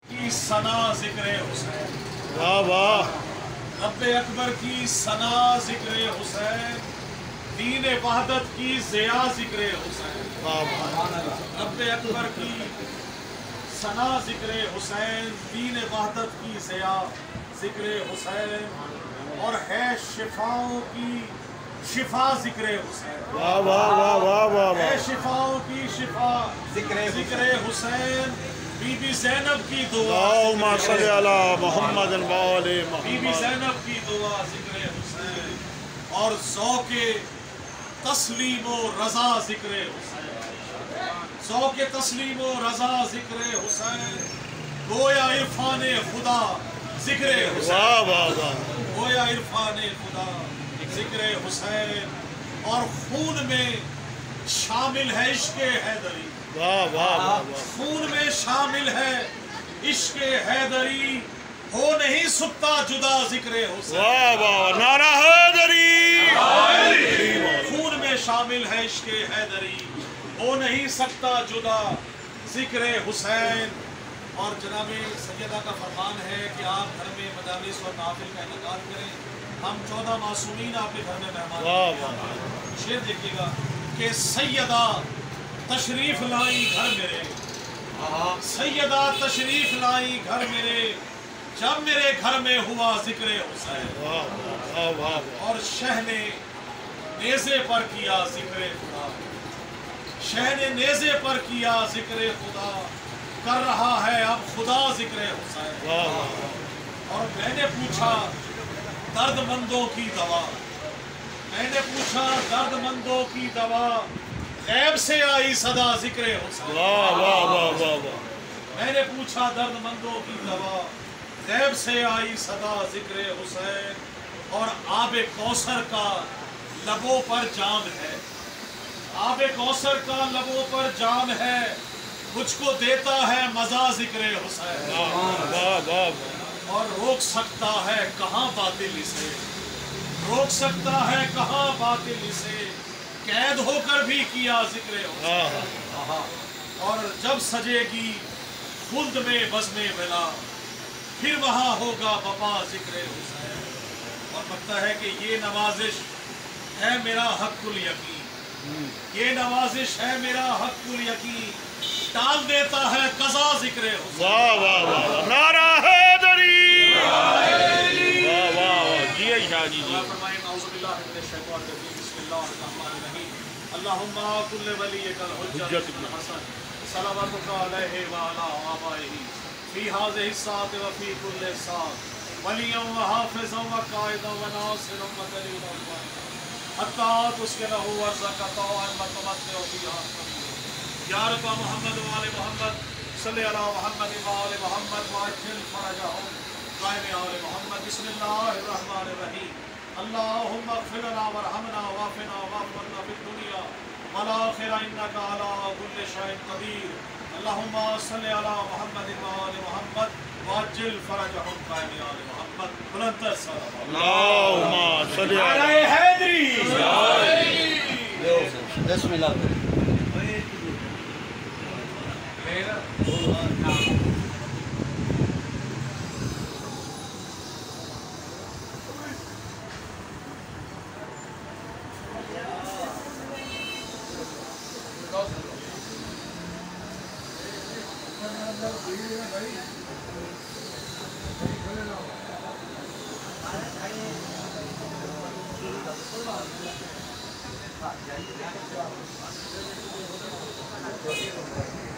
کی ثنا ذکر حسین، واہ واہ، رب اکبر کی ثنا ذکر حسین، دین وحدت کی ضیا ذکر حسین، واہ واہ، رب اکبر کی ثنا ذکر حسین، دین وحدت کی ضیا ذکر حسین، اور ہے شفاؤں کی شفا ذکر حسین، واہ واہ واہ واہ واہ ہے واہ، شفاؤں کی شفا ذکر حسین، بی بی زینب کی دعا اللہم ذکر صلی حسین، علی محمد وآل بی بی محمد، زینب کی دعا ذکر حسین، اور ذوق تسلیم و رضا ذکر حسین، ذوق تسلیم و رضا ذکر حسین، گویا عرفان خدا ذکر حسین، واہ واہ واہ، گویا عرفان خدا ذکر حسین، اور خون میں شامل ہے عشق حیدری، واہ واہ واہ واہ، خون میں شامل ہے عشق حیدری، ہو نہیں سکتا جدا ذکر حسین، واہ واہ، نعرہ حیدری، خون میں شامل ہے عشق حیدری، ہو نہیں سکتا جدا ذکر حسین۔ اور جناب سیدہ کا فرمان ہے کہ آپ گھر میں مجالس اور محافل کا انعقاد کریں، ہم 14 معصومین آپ کے گھر میں مہمان واہ ہیں۔ واہ، شعر دیکھیے گا کہ سیدہ تشریف لائی گھر میرے، سیدہ تشریف لائی گھر میرے، جب میرے گھر میں ہوا ذکر حسین، واہ واہ واہ واہ، اور شہ نے نیزے پر کیا ذکر خدا، شہ نے نیزے پر کیا ذکر خدا، کر رہا ہے اب خدا ذکر حسین، واہ واہ، اور میں نے پوچھا درد مندوں کی دوا، میں نے پوچھا درد مندوں کی دوا، غیب سے آئی صدا ذکر حسین، واہ واہ واہ واہ واہ، میں نے پوچھا درد مندوں کی دوا، غیب سے آئی صدا ذکر حسین، اور آب کوثر کا لبوں پر جام ہے، آب کوثر کا لبوں پر جام ہے، مجھ کو دیتا ہے مزہ ذکر حسین، واہ واہ واہ، اور روک سکتا ہے کہاں باطل اسے، روک سکتا ہے کہاں باطل اسے، قید ہو کر بھی کیا ذکر حسین، اور جب سجے گی خلد میں بزم بلا، پھر وہاں ہوگا بپا ذکر حسین، اور لگتا ہے کہ یہ نوازش ہے میرا حق الیقین، یہ نوازش ہے میرا حق الیقین، ٹال دیتا ہے قضا ذکر حسین، واہ واہ واہ، نعرہ حیدری، واہ واہ واہ، جی شاہ جی جی، اللہ فرمائے اعوذ باللہ من الشیطان الرجیم، بسم اللہ الرحمن الرحیم، اللہم کل ولیک الحجۃ بن حسن صلواتک علیہ وعلی آبائہ فی ہذہ الساعۃ وفی کل ساعۃ ولیٰ وحافظا وقائدا وناصرا ودلیلا حتیٰ تسکنہ ارضک طوعا وتمتع فیہا قلیلا، یا رب محمد وآل محمد صلی علی محمد وآل محمد وعجل فرجہم، قائم آل محمد، بسم اللہ الرحمن الرحیم، اللہم اغفر لنا وارحمنا وعافنا واعف عنا فی الدنیا والآخرہ انک علی کل شیء قدیر، اللہم صلی علی محمد وآل محمد وعجل فرجہم، قائم آل محمد، بلندر صلوات اللہم صلی علی نعرہ حیدری، بسم اللہ، Gracias.